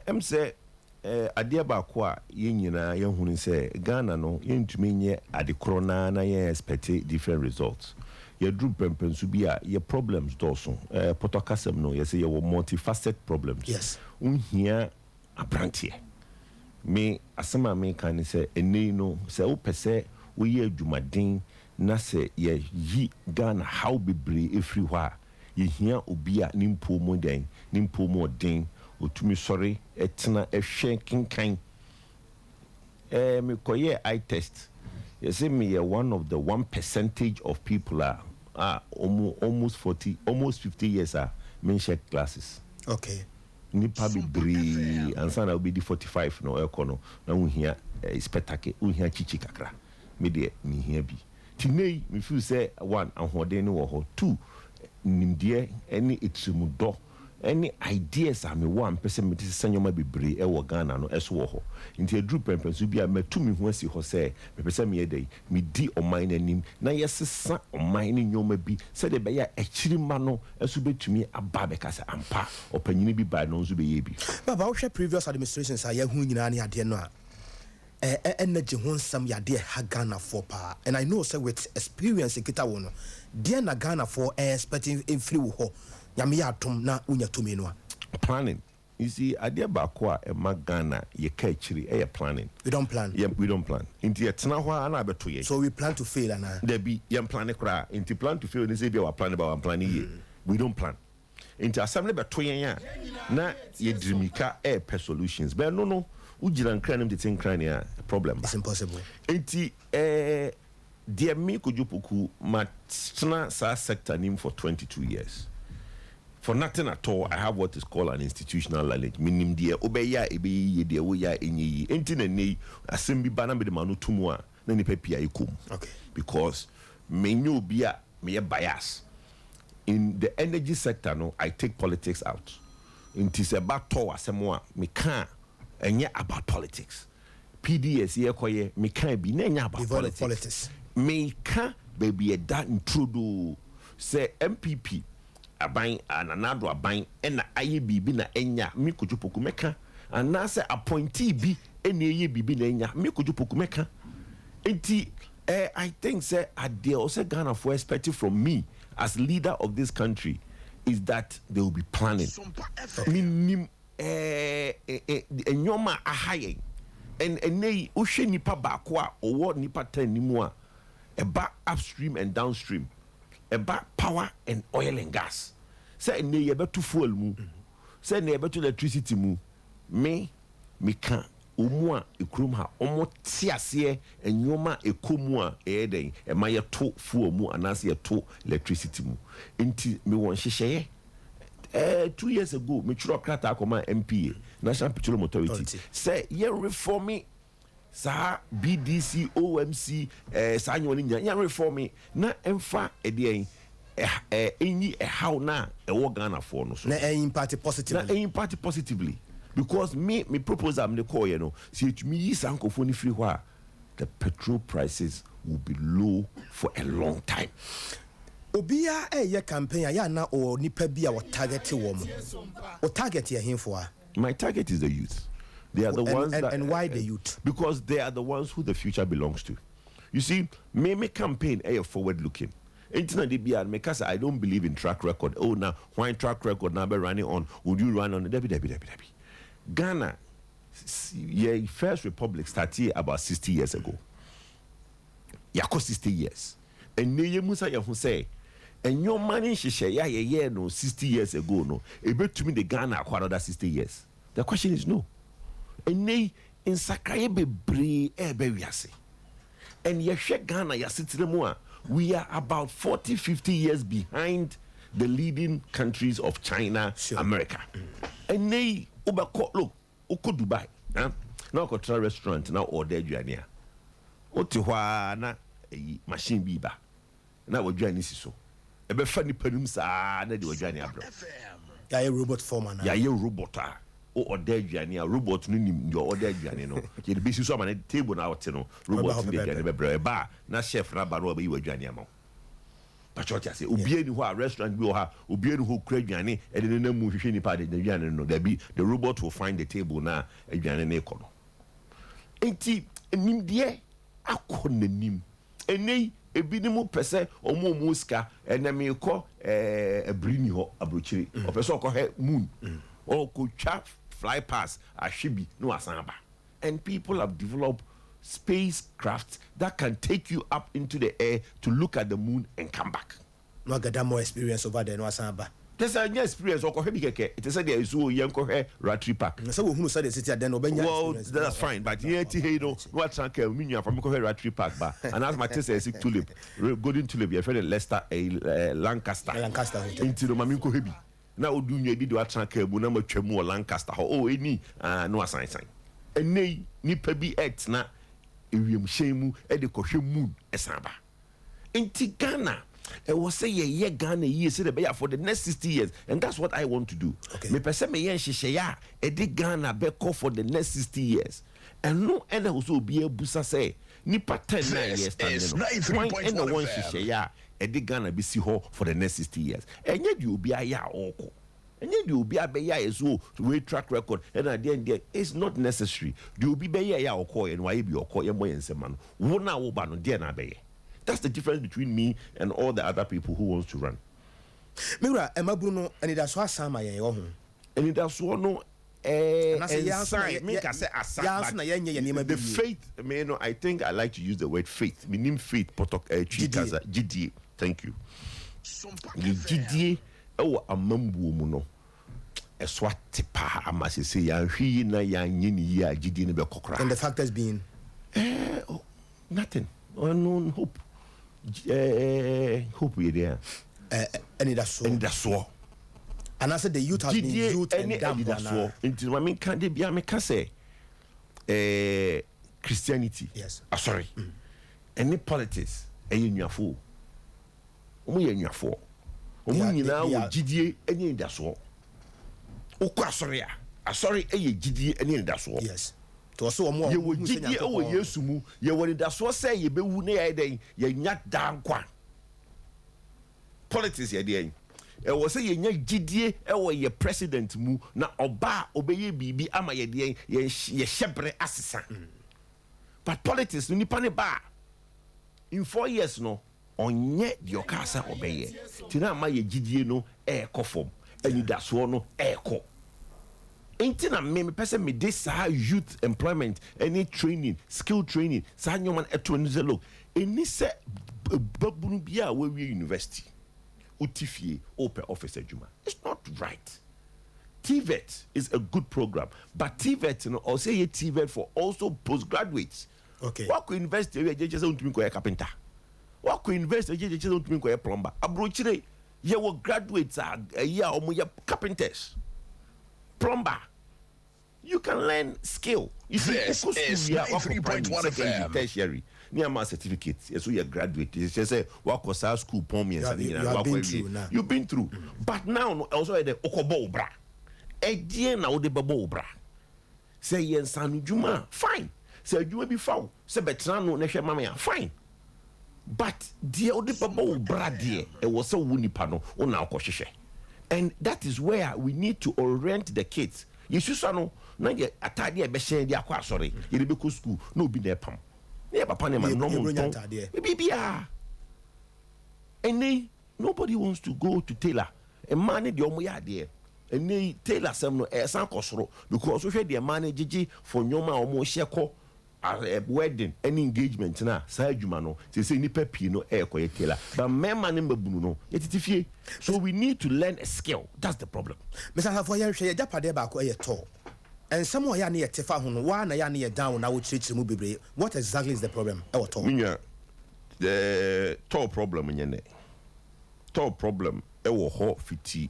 I'm say adeɛ baako a yɛn nyinaa yɛhunu sɛ Ghana no yɛntumi nyɛ ade korona na yɛn expect different results. Yɛduru pɛmpɛnso bi a yɛ problems dɔɔso. Potokasɛm no yɛsɛ yɛwɔ multifaceted problems. Yes. Unhia abranteɛ. Me asɛm a meka ne sɛ ɛnɛ no sɛ wopɛ sɛ woyɛ adwumaden na sɛ yɛyi Ghana how bebree ɛfiri hɔ a yɛhia obi a ne mpo mu den ne mpo mu ɔden otumi sɔre ɛtena ɛhwɛ kenkan mekɔyɛ eye test yɛsɛ meyɛ one of the 1% of people almost 50 years menhyɛ glasses. Okay. Nipa bebree ansa na obedi 45 no ɛkɔ no na wohia spectacle wohia chichi kakra me de mehia bi tinei me feel say one ahoden no wɔ hɔ two nimdeɛ ɛne etimudɔ ɛne ideas a me one person me tese nyoma bebree ɛwɔ Ghana no ɛso wɔ hɔ nti edru pɛmpɛnso bi a metu me ho asi hɔ sɛ me pese me yɛdai me di ɔman nanim na yɛsesa ɔman ne nyoma bi sɛ de bɛyɛ akyirima no ɛso betumi aba bɛka sɛ ampa ɔpanyini bi ba no nso bɛyɛ bi baba wo hwɛ previous administrations a yɛhu nyinaa ne adeɛ no a energy ho nsam yade ha Ghana for pa and I know say with experience kita wo no deɛ na Ghana for expecting in free wo hɔ nyame ya atom na unya tumi no planning. You see adeɛ baako a ɛma Ghana yɛka akyiri ɛyɛ planning. We don't plan. Yeah, we don't plan. Inti yɛtena hɔ a na abɛto yɛ. So we plan to fail ana. There be yɛn plan kora. Inti plan to fail ne sɛ bi a plan about plan yɛ. We don't plan. Inti asɛm ne bɛto yɛn a na yɛdirimika ɛpɛ solutions. But no ugyina nkran nim tete nkran ne a problem. It's impossible. Inti deɛ me Kwadwo Poku ma tena saa sector nim for 22 years. For nothing at all, I have what is called an institutional knowledge. Meaning, dear obeya ebe dear oya enyi. Enti ne asem bi bana be de manu tumwa na ni pepia ikum. Okay. Because me nyo bia me bias in the energy sector. No, I take politics out. Enti se bato asemo a me can enye about politics. PDS ye koye me can be na enye about politics. Me can baby that intrudo say NPP. Aban ananado aban ena aye bibi na enya me Kwadwo Poku meka anase appointee bi ena eye bibi na enya me Kwadwo Poku meka enti I think say ade o say Ghana for expecting from me as leader of this country is that they will be planning minim enyoma ahaye en enei o hwe nipa baako a owo nipa 10 nimu a eba upstream and downstream about power and oil and gas. Say ne yebetu fuel mu. Say ne yebetu electricity mu. Me can omu a ekrum ha omo tiase enyoma ekomu a eden e ma yeto fuel mu anase yeto electricity mu. Enti me won hyehyeye 2 years ago me churo krata akoma NPA National Petroleum Authority say ye reforming sa BDC OMC sa nyoni nya reform na emfa ede enyi how na ewo Ghana for no so na impact positively because me proposal am the call you know see to me yi sankofo ni free hwa the petrol prices will be low for a long time. Obia ye campaign ya na o nipa bia o target wo mo o target ye hemfo a. My target is the youth. They are the ones and why the youth? Because they are the ones who the future belongs to. You see, me campaign forward looking. I don't believe in track record. Oh, now why track record now be running on? Would you run on the Debbie? Ghana, yeah, first republic started about 60 years ago. Yako 60 years. And ne Musa Yahu say, and your money she no 60 years ago no. It bet to me the Ghana acquired that 60 years. The question is no. And nay in Sakaye bebre wiase. And yehwe Ghana yasitiremu we are about 40-50 years behind the leading countries of China, sure. America. And nay look, uko Dubai. Now go to a restaurant now order aduane. Otihwa na machine biba. Na aduane siso. Ebe fa ni panum sa na de aduane abro. Ya ye robot former na. Ya ye robot a. O order aduane a robot no nim your order aduane no. Ye be siso am na table na wote no. Robot dey aduane bebre ba na chef na ba no be aduane am. But what I say, Ubian who are restaurant will have Ubian who create Yanni, and then no move any part of the Yanni. No, there be the robot will find the table now, a Yanni Nekono. Ain't he, nim dear, I couldn't nim. And nay, a binimu per se or more muska, and then me call a brini ho a bruchiri, or person call her moon, or could chap fly past a shibi, no asamba. And people have developed spacecraft that can take you up into the air to look at the moon and come back. No get more experience over there, no asamba. There's a new experience. It is a day so young Ratri Park. So who said the city then well, that's fine, but here you know what's meaning from Ratri Park bar. And as my test is tulip, golden tulip, your friend Leicester, a Lancaster into the Maminko Hebi. Now do you did what Sanke Bunama Chemo Lancaster? Oh, any no sign. And nay, nipper be et na. Irium shemu edikoshe moon esamba inti Ghana was say ye Ghana years for the next 60 years, and that's what I want to do. Me pese me yen hyehyɛ a edi Ghana beko for the next 60 years, and no ena also be busa say nipa 10 years standing no and the one hyehyɛ a edi Ghana be si ho for the next 60 years, and yet you be aya oko. And then you be a beya as well to wait track record, and at the end it's not necessary. You be beya or call and why be or call your boy and seman. One hour ban dear na beye. That's the difference between me and all the other people who wants to run. Mira, Emma Bruno, and it has was some and it has one the faith, man. I think I like to use the word faith. Meaning faith, GDA. Thank you. GDA. Oh, a mambu a swat pa, I must say, he na yan ya GD in the cockra. And the fact has been nothing. Unknown hope. Hope we there. And it has so. And that's so. And I said the youth has been youth and damn. Until I mean, can't they be a mecase? Christianity. Yes. Sorry. Any politics, and you're fool. We in your fool. Now GDA any that's all. Sorry, GDA any that's all. Yes. To also more you would GDA oh yes mu you would that's what say you be na then you nyat down kwa. Politics ya dey. E was say you nyat GDA e wo ye president mu na oba obeye bibi ama ye dey ye shebre asesa. But politics ni nipa ne ba. In 4 years no onye di okasa obeye tina ma ye gidie no e kofom eni daso no e ko enti na me pese me this youth employment any training skill training sa nyoman eto ni zelo eni se babunu bia we university utifie open office adwuma. It's not right. TVET is a good program, but TVET, you know, or say TVET for also postgraduates. Okay, what could university we just want to be a carpenter. What could invest just don't mean a plumber? Abrochire, you will graduates a year or more carpenters. Plumber. You can learn skill. You see, this is 93.1 FM. Tertiary. Near my certificate. Yes, we are graduate. It's just say what was our school poem and something. You've been through. But now also at the Okobo bra. A dear now the babo bra. Say yen sanu juma. Fine. Say you may be foul. Say betrano neshe mamaya. Fine. But the other babo bradie it was so winipano on our koshishe. And that is where we need to orient the kids. You should know, na ye atade e be share dia kwa sorry. You be go school, no be there pam. Ne papa ne man no mo. Bibia. And nobody wants to go to tailor. A man the omo ya there. And they tailor some no e san kosoro because we share the man gigi for nyoma omo share ko wedding any engagement na sa adwuma no say nipa pii no e koye tailor but men man mbabunu no yetitifie. So we need to learn a skill. That's the problem. Mr. Hafo ya hwe ya japade ba ko e to and someone ya na ye tefa ho no wa na ya na ye down na wo chirichiri mu bebre. What exactly is the problem e wo to? Minya the top problem nyene top problem e wo ho fiti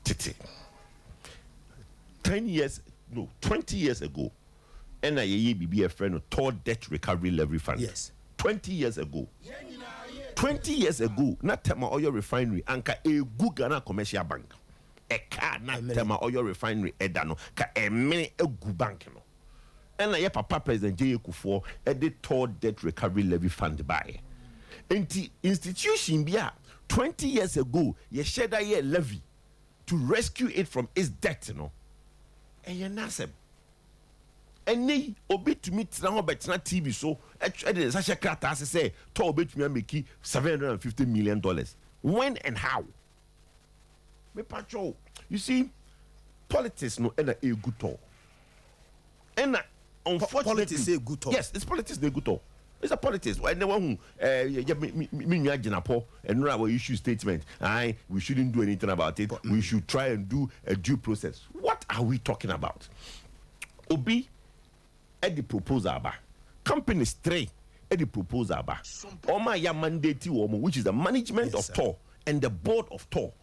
tete 20 years ago and a be a friend of toward debt recovery levy fund. Yes. 20 years ago. 20 years ago, not Tema Oil Refinery, anka a good Ghana commercial bank. A car not Tema Oil Refinery, edano, ka a many a good bank. No. And a papa president J. Kufuor, a toward debt recovery levy fund by. And the institution bia 20 years ago, you shared a year levy to rescue it from its debt, And you're not any obit to meet now, but not TV. So, actually, such a cat as I say, to obit me make $750 million. When and how? Me patrol. You see, politics no and a good talk. And unfortunately, politics say good talk. Yes, it's politics they good talk. It's a politics. Why no one me and no our issue statement. We shouldn't do anything about it. We should try and do a due process. What are we talking about? Obi at the proposal aba. Companies 3 at the proposal aba. Oma ya mandate woman, which is the management of Tor and the board of Tor.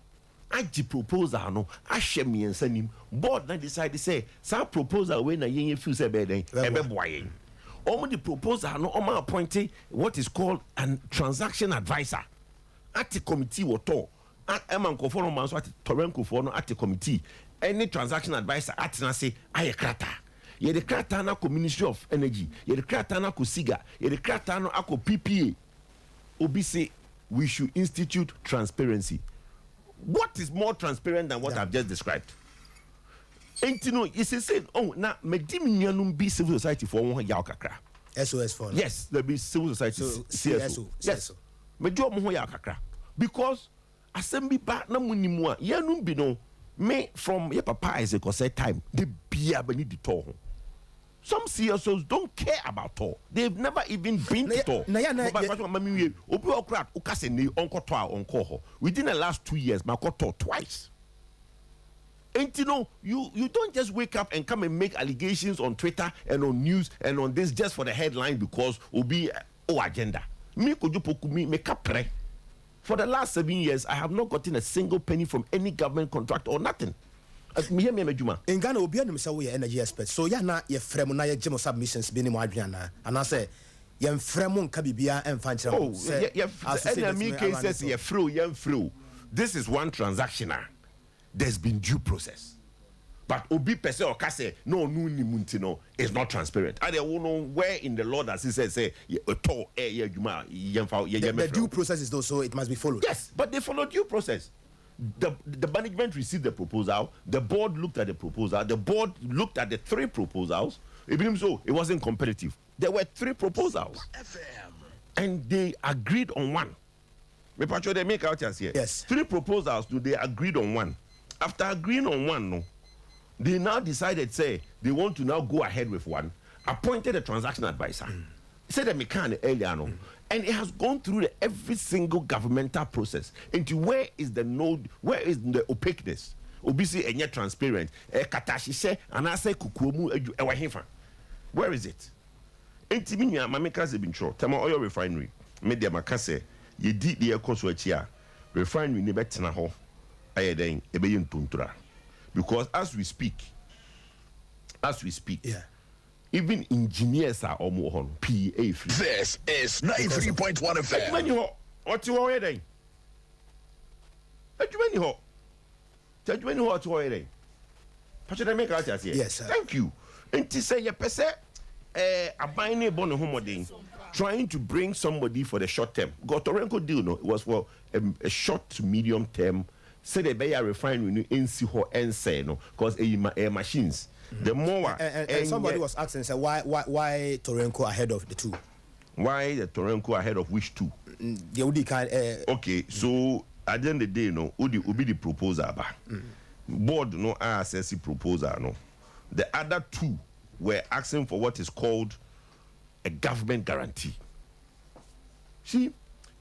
Aji proposal no ahye me ensanim board na decide say sa proposal we na yen feel say be den e be boyen. Omo the proposal no omo appointed what is called a transaction advisor at the committee wo Tor. Eman ko for no man so at Torenko for no at the committee. Any transaction advisor at na say aye krata. Ye the krata na ko Ministry of Energy, ye the krata na ko SIGA, ye the krata na ko PPA. Obi say we should institute transparency. What is more transparent than what I've just described? And you know, it's saying, oh, now, medimianum be civil society for one yaw kakra. SOS for yes, there be civil society. So, CSO. Yes, major mo yaw kakra because assembly ba na munimua yanum bi no me from your papa is a say time the bia beni di to. Some CSOs don't care about Tor. They've never even been to Tor. Within the last 2 years, I got Tor twice. And you know, you don't just wake up and come and make allegations on Twitter and on news and on this just for the headline because will be agenda. Me Poku me capre. For the last 7 years, I have not gotten a single penny from any government contract or nothing. In Ghana, we be say we energy expert. So ya na ye fremu na ye gemo submissions be ni mo adwana. And I say ye fremu nka bibia emfa nkyere. Oh, enemy cases ye fro. This is one transactional. There's been due process. But obi pese or kase no ni muntino is not transparent. I don't know where in the law that he says say the due process is though, so it must be followed. Yes, but they follow due process. The management received the proposal, the board looked at the proposal, the board looked at the 3 proposals. Even so, it wasn't competitive. There were 3 proposals. And they agreed on one. They make out here. Yes. 3 proposals, they agreed on one. After agreeing on one, no, they now decided, say, they want to now go ahead with one, appointed a transaction advisor. Said that mechanic earlier, no. And it has gone through every single governmental process into where is the node, where is the opaqueness. Obviously, and yet transparent. Katashi say, and I say, Kukuomu, where is it? Intiminia, my makers have been true. Tama oil refinery, made the Makase, ye did the Ekoswachia, refinery Nebetanaho, Ayadang, Ebeyin Tuntura. Because as we speak, yeah. Even engineers are almost on PA free. This is 93.1 FM. What you are doing? What you are doing? Yes, sir. Thank you. And to say, a buying bonnet homoding, trying to bring somebody for the short term. Got Torenko deal, no, it was for a short to medium term. Say the Bay refinery in Siho and say no, because machines. The more and somebody was asking, say, why Torenko ahead of the 2? Why the Torenko ahead of which 2? Okay, so at the end of the day, no, Udi the proposal ba. Board no assess the proposal no. The other 2 were asking for what is called a government guarantee. See,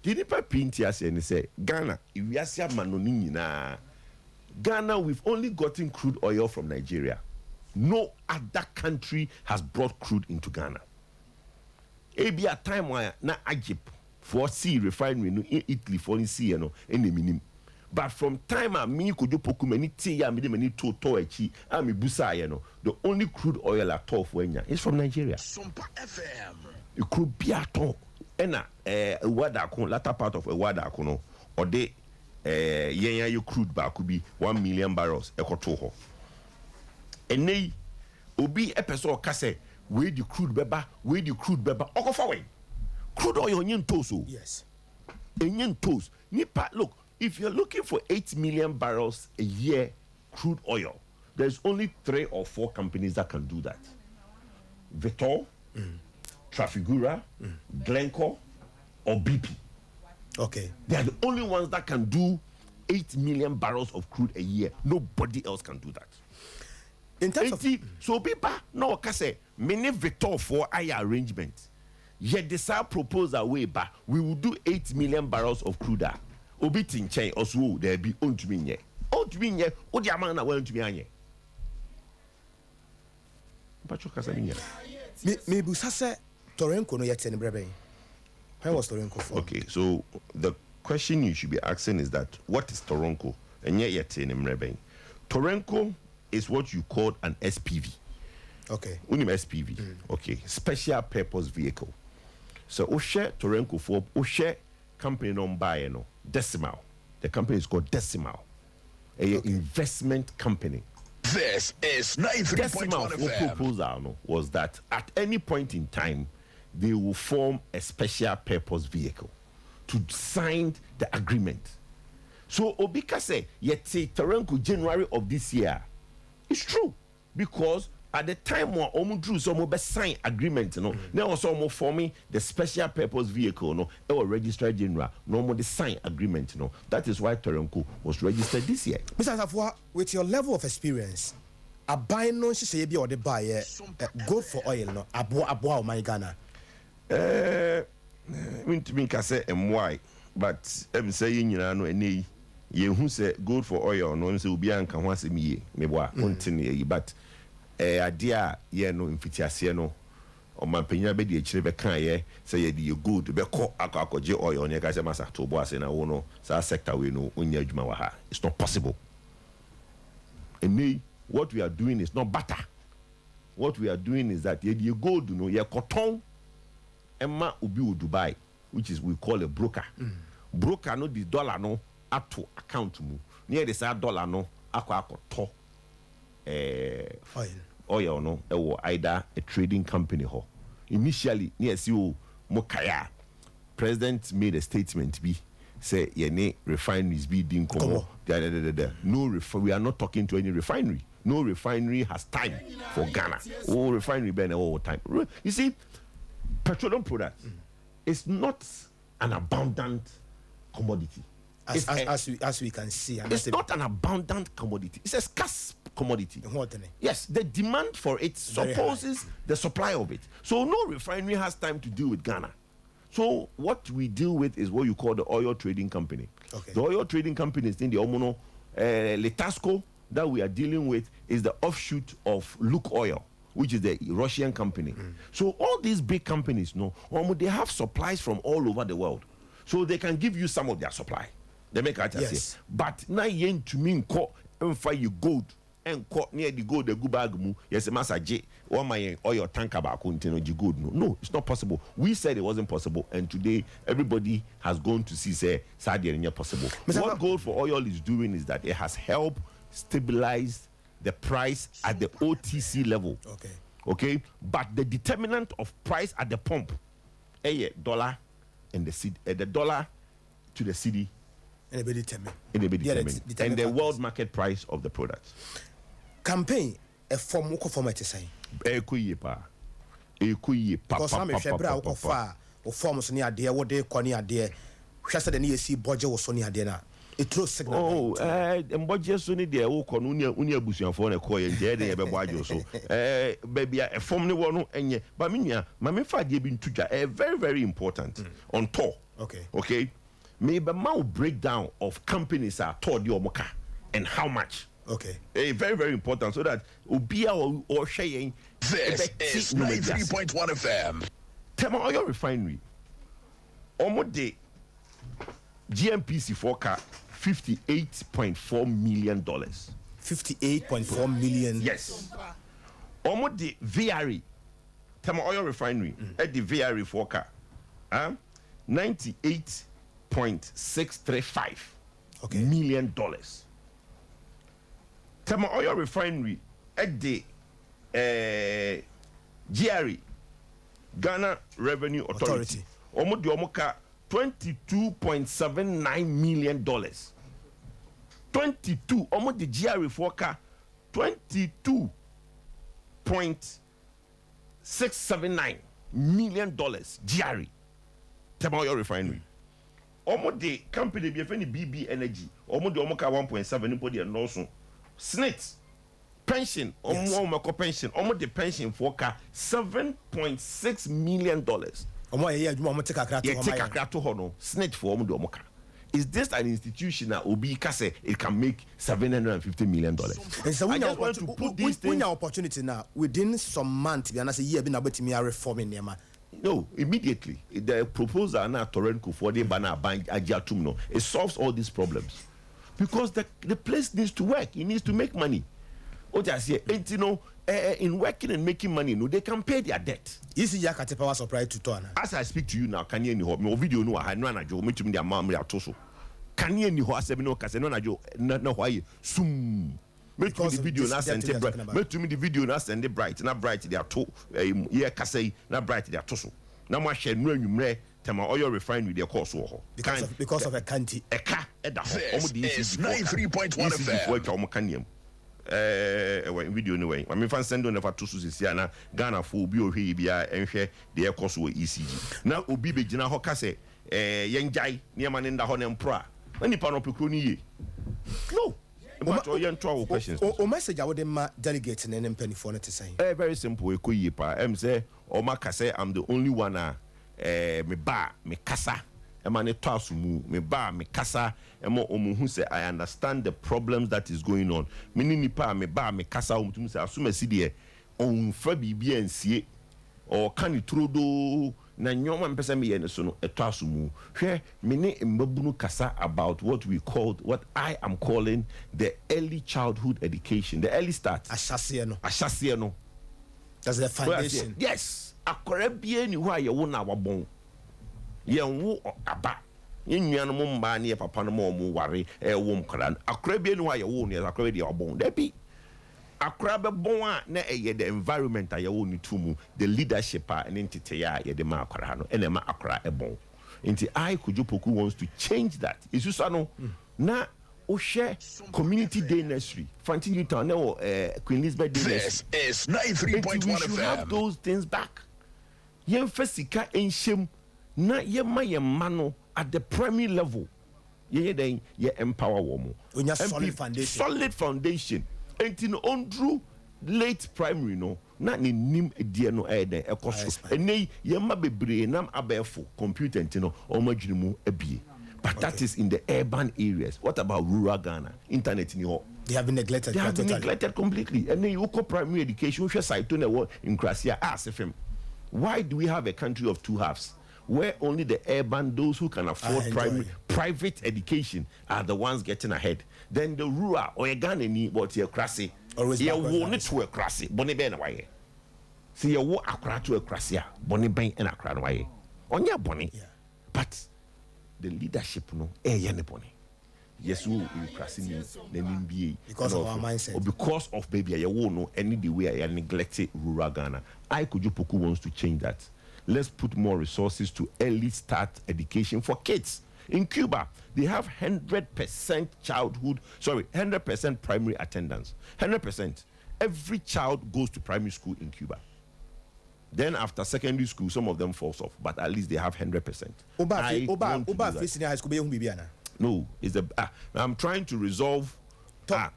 the Nipa Pintia say and say Ghana, if we are manoni na Ghana, we've only gotten crude oil from Nigeria. No other country has brought crude into Ghana. It be a time where na Egypt for sea refinery no in Italy for in sea no in the minimum. But from time I me could do Poku many tea ya many to echi ami busa no the only crude oil at all for is from Nigeria. SOMPA FM. It could be at all. Ena Wadakon latter part of Wadakon or they you crude bar could be 1 million barrels ekoto. And they obi episode kase where the crude beba oko fawe crude oil yin toso. Yes. Enyen toes. Nipa, look, if you're looking for 8 million barrels a year crude oil, there's only 3 or 4 companies that can do that. Vitol, Trafigura, Glencore, or BP. Okay. They are the only ones that can do 8 million barrels of crude a year. Nobody else can do that. In terms of so people no say many Vitol for our arrangement. Yet the same proposal way back, we will do 8 million barrels of crude. Obi tinchen also there be ontumi nye odi amana wa ontumi anye. Pacho kasa niya. Me busa se Torenko no yet in brebe. When was Torenko for? Okay, so the question you should be asking is that what is Toronko? And yet in brebe. Torenko is what you call an SPV. Okay. Unim SPV. Okay, special purpose vehicle. So Oshe Torenko for Oshe company no buy no Decimal. The company is called Decimal. Investment company. This is 93.1 FM. Proposal was that at any point in time they will form a special purpose vehicle to sign the agreement. So Obika say yet Torenko January of this year. It's true because at the time when Omu drew some sign agreement, now also forming the special purpose vehicle, or registered general, no more the sign agreement, That is why Torenko was registered this year. Mr. Safwa, with your level of experience, a buy no she say be or the buy good for oil, no abo my Ghana. Me can say why, but I'm saying any. Ye who say good for oil, no say ubi anka ho asem ye meboa continue but idea ye no mfitiase no o mampanya be de akire be kan ye say ye de good be ko akwaje oil ne ka say masa to bo ase na wo no sa sector we no onya adwuma wa ha. It's not possible. And what we are doing is not butter. What we are doing is that ye de gold no ye cotton emma ubi u Dubai, which is we call a broker. Broker no the dollar no to account mu near the side dollar no to oil no either a trading company ho. Initially near CEO Mokaya president made a statement be say ye refineries be din komo no we are not talking to any refinery. No refinery has time for Ghana. Oh, refinery burn all time. You see, petroleum products is not an abundant commodity. As we can see, it's not an abundant commodity. It's a scarce commodity. Yes, the demand for it supposes the supply of it. So no refinery has time to deal with Ghana. So what we deal with is what you call the oil trading company. Okay. The oil trading company is in the Omono Letasco that we are dealing with is the offshoot of Luke Oil, which is the Russian company. So all these big companies, they have supplies from all over the world. So they can give you some of their supply. They make out yes. But now yen to me and fire you gold and caught near the gold the gubagmu. Yes, Master J. Or my oil tanker back continue good. No, it's not possible. We said it wasn't possible, and today everybody has gone to see say Saudi possible. What gold for oil is doing is that it has helped stabilize the price at the OTC level. Okay. But the determinant of price at the pump, dollar and the dollar to the city. And the world market price of the products. Campaign a form format is saying. Because I'm a shebra or far or forms near dear what they call near dear. Just the near sea budget was on near dinner. It throws signal. And budget Sonny dear, oh, Conunia Bussian for a coy and dead ever budget so. Baby, a form no one and yet, but Minia, Mamma gave in to very, very important on tour. Okay. Maybe a breakdown of companies are told your mocha and how much. Very, very important so that Ubia or Shayin. This is 93.1 FM. Tema Oil Refinery. Almost the GMPC forecast $58.4 million. 58.4 million. Yes. Almost the VRE. Tema Oil Refinery at the VRE forecast. $98.635 million. Tema Oil Refinery at the GRE, Ghana Revenue Authority. Almost the Omoka $22.79 million. 22, almost the GRE forecast, $22.679 million GRE. Tell your refinery. Almost the company be BB Energy, almost the 1.7 anybody and also SNIT pension, almost pension, almost the pension forecast $7.6 million. SNIT for almost. Is this an institution that Obi Kase it can make $750 million? And so I just want to put these things. Opportunity now within some months, we are not say year been about me reforming them. No, immediately the proposal now Torenko for the banner Ajatumno it solves all these problems because the place needs to work. It needs to make money. What I say, you know, in working and making money, they can pay their debt. Is it Yakate power supply to turn? As I speak to you now, can you know my video? No, I know I do. Me to me their mom their torso. Can you know what I say? No, because no, I do. No, why? Soon. Make me the video now send it bright. Make to me the video now send it bright. Not bright they are two. Yeah, Kasei. Not bright they are torso. Now my share no you may. Tema oil refined with their course. Because of a canty. This is 93.1 FM. Video anyway. I mean, if I send on the Fatusu Siana, Ghana for Bio Hibia and share the air course with ECG. Now, Ubibe Jina Hokase, Yang Jai, Niaman in the Honem Pra. Any panopicuni. No. But your questions. O message I would delegate in an penny for to say. Very simple. I'm say, Omakase, I'm the only one. Me ba, me kasa. Emane tasumu, me ba, me kasa. Emo omuhu say I understand the problems that is going on. Mini nipa me ba, me kasa. Omutumu say asume sidie. On fa bibi ensie. Or kani trodo. Na nyoma mpesa me yene so no etasumu. Hwe mini mbabunu kasa about what I am calling the early childhood education, the early start. Ashasiye no. That's the foundation. Yes. Akorabie ni wa ye wo na wabon. Ye wo aba. Ye nuanu mo mba ne papa no mo ware wo mkran. Akorabie ni wa ye wo ne akorabie wabon. Debi. Akorabe bon a na the environment a ye wo ni tumu, the leadership and entity ya ye de ma akora no ene ma akora ebon. Nti Poku wants to change that. Isusa no na o share community day nursery. Fantin Newtown na Queen Elizabeth Day nursery. This is 93.1 FM. We should have those things back. Yen fesika enhyem na ye ma ye mano at the primary level. Ye then ye empower womo. Solid foundation. Entin ondru late primary no na ne nim edie no eden ekoso. Enei ye ma bebre nam abefo computer ntino omadwirimu abie. But that is in the urban areas. What about rural Ghana? Internet in your they have been neglected. They have been neglected completely. And then you go primary education, which is in Krasia. Ask him, why do we have a country of two halves? Where only the urban, those who can afford private education, are the ones getting ahead. Then the rural or a Ghana need what you're crassy. Always you want it to a crassy. Bonnie Ben away. See you walk Accra to a crassia. Bonnie Ben and Accra away. On your bonnie. But the leadership no bonnie. Yes, we crossing the because of our mindset. Or because of baby, I won't know any the way I neglected rural Ghana. Poku wants to change that. Let's put more resources to early start education for kids. In Cuba, they have 100% 100% primary attendance. 100%. Every child goes to primary school in Cuba. Then after secondary school, some of them falls off, but at least they have 100%. No, it's I'm trying to resolve. Tony,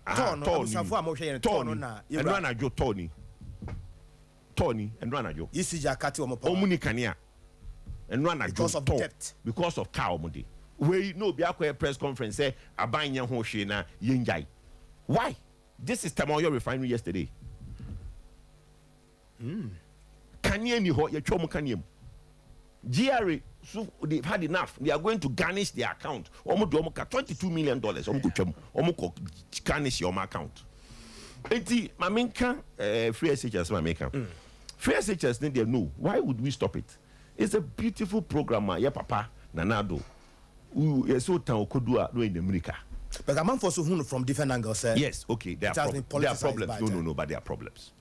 and Ranajo. Omuni Kania. And Ranajo. Because of debt. Because of cow money. We no be a press conference say abanya ho hwe na yenjai. Why? This is Tamoyo refinery yesterday. Kania ni ho ye twom Kaniam. GRA so they've had enough. They are going to garnish their account. $22 million. Garnish your account. Enti maminka free SHS maminka. Free SHS they know. Why would we stop it? It's a beautiful program. Yeah, papa nanado. So town kodua no in America. But I'm for so from different angles. Yes, okay. There are problems. No, but there are problems.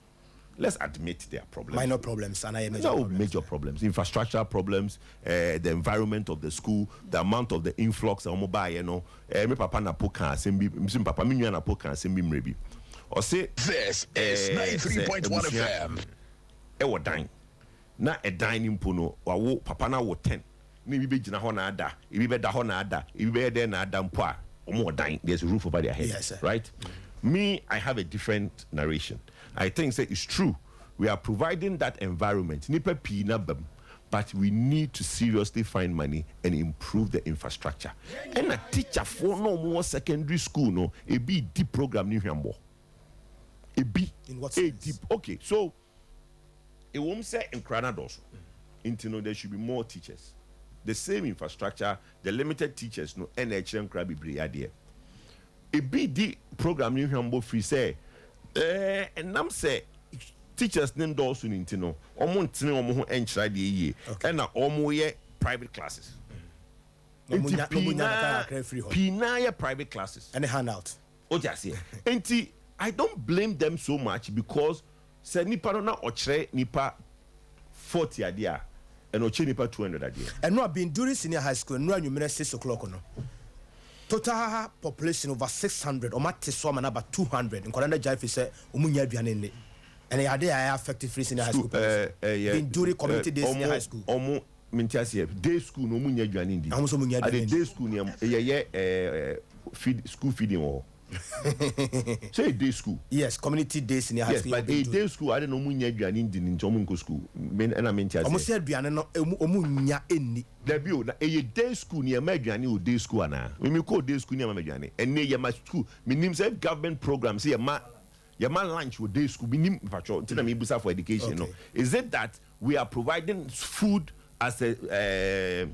let's admit there are problems. Minor problems and major problems. Infrastructural problems, the environment of the school, the amount of the influx of mobile, me papa na poka asembi, papa mi nwa na poka asembi mrebi. Or say this is 93.1 FM. Ewo dan. Na a dining puno, or papa na wo 10. Maybe be jina ho na ada, ibi be da ho na ada, ibi be there na ada mpoa, or more dying. There's a roof over their head. Yes, sir. Right? Me, I have a different narration. I think say it's true. We are providing that environment. Nipa pi na bam, but we need to seriously find money and improve the infrastructure. And a teacher for no more secondary school, no, a be deep program ni hwambo. A B. In what sense? Deep. Okay, so it won't say in Granados. There should be more teachers. The same infrastructure, the limited teachers, no, NHM Krabi Briadia. A BD program you humble free say, and I'm say teachers name those who need to know, almost enchra the year, and almost private classes. Pinaya private classes. And a handout. Oh, just here. I don't blame them so much because say nipa no na ochre nipa 40 idea and ochre nipa 200 idea. And no have been during senior high school no you 6 o'clock no. Total population over 600 or mate so man about 200 in Kwadwo Jive say omunya aduane ne. And they are affected free senior high school. Been during community day senior high school. Omo mintiasie day school no omunya aduane ndi. Amuso omunya aduane. Day school ne feed school feeding or say day school. Yes, community day senior high school. Yes, but a day school I don't know munya aduane ndi in Jomunko school. Men and I mintiasie. Omo say aduane no omunya enni. There be a day school near Mediani or day school now. When you call day school near Mediani, and near my school, meaning government programs here, your man lunch with day school, meaning for education. No? Is it that we are providing food as a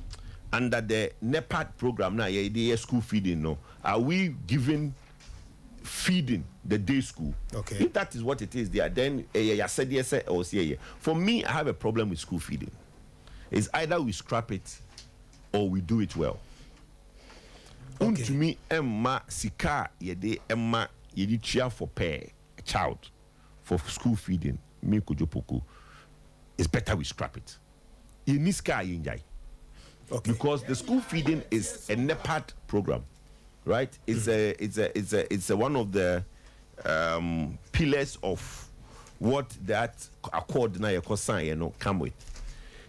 under the NEPAD program now, the school feeding? No, are we giving feeding the day school? Okay, if that is what it is, there then said yes or say for me, I have a problem with school feeding. It's either we scrap it or we do it well. Okay. To me, Emma Sika yede Emma yedi chia for pay a child for school feeding. Me kojo Poku. It's better we scrap it. In this car enjoy. Okay. Because the school feeding is a NEPAD program, right? It's a one of the pillars of what that accord na yeko come with.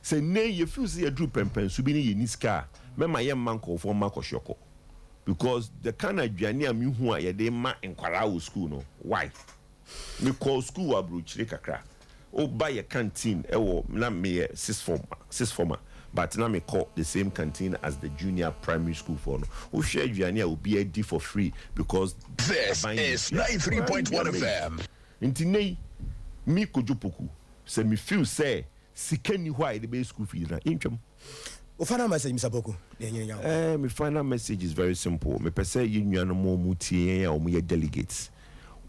Say nay you feel say a drew pempen subini ye niska me ma ye manko for manko shoko because the kind of aduane am hu a ye de ma enkwara wo school no why me call school abrochire kakra o buy a canteen e wo na me six former but na me call the same canteen as the junior primary school for no o share aduane a obi edi for free because this is 93.1 FM inti me kojo Poku say me feel say Sikeni why the base school fees na intrum. O final message Mr. Poku. My final message is very simple. Me pese you no more mutie ya o mu delegates.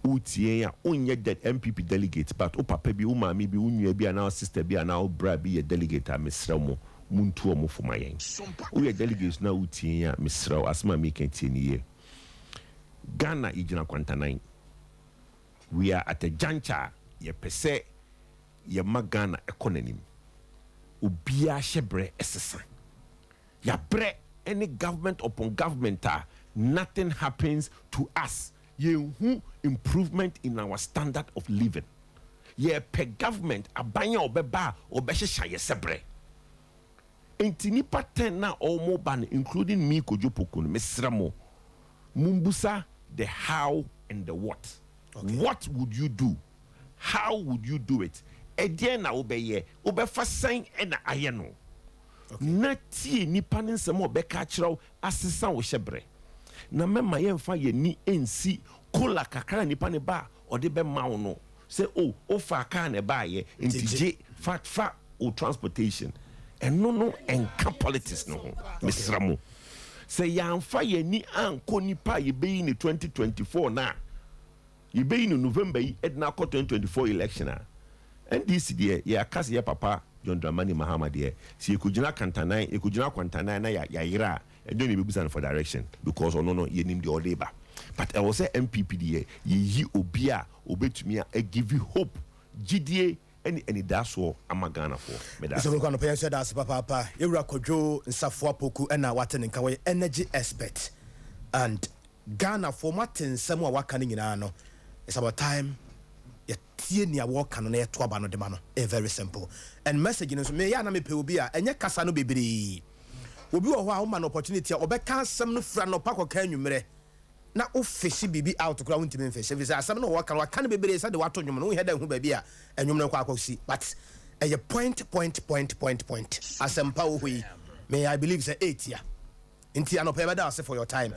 Utie ya onye that NPP delegates but o papa bi o mama bi o nua bi ana sister bi ana o bra bi ye delegate a mesra mo muntu o mo foma yen. O ye delegates na utie ya mesra asma me kan tie ni ye. Ghana igina kwanta 9. We are at a juncture ye pese ye magana economy ubia shebre esesa ya bre any government upon government nothing happens to us ye hu improvement in our standard of living ye per government abanya obeba obehhehya ye sebre enti nipa 10 na omo ban including me kojo Poku mesramo mumbusa the how and the what. Okay. What would you do? How would you do it? Edian na obeye obefa san na aye no na tie nipa ne nsem obeka kyerɛw asesa wo hyebre na mema ye mfa ye ni ensi kola kakra nipa ne ba ode be mawo no say oh ofa aka ne ba ye ntije fa o transportation no enka politics no ho misramo say ya mfa ye ni anko nipa ye be in 2024 na ye be in November yi edna 2024 election NDC there ya kasi ya papa John Dramani Mahama there si ekujina kantanai ekujina kwantanai na ya yira e don't be busan for direction because no ye nim the order but I will say NPP there ye obia obetumi a give you hope GDA any that's all I'm a Ghana for. So we're going to pay that's papa. Ewura Kwadwo nsafo Poku na waten nka we energy expert and Ghana for maten some waka ni nyina no. It's about time you tie ni awaka no na ye to aba no de ma no. Very simple. And message no so me ya na me pe obi a enye kasa no bebre. Obi wo ho a wo man opportunity obeka asem no fra no pa koka anwumere. Na o fishi bibi out kura wuntimi mfishi visa asem no waka no bebre say de wato nwum no wo heda hu ba bi a anwum no kwa akosi but a point asem pa wo yi may I believe say 8 ya inti anope beda ase for your time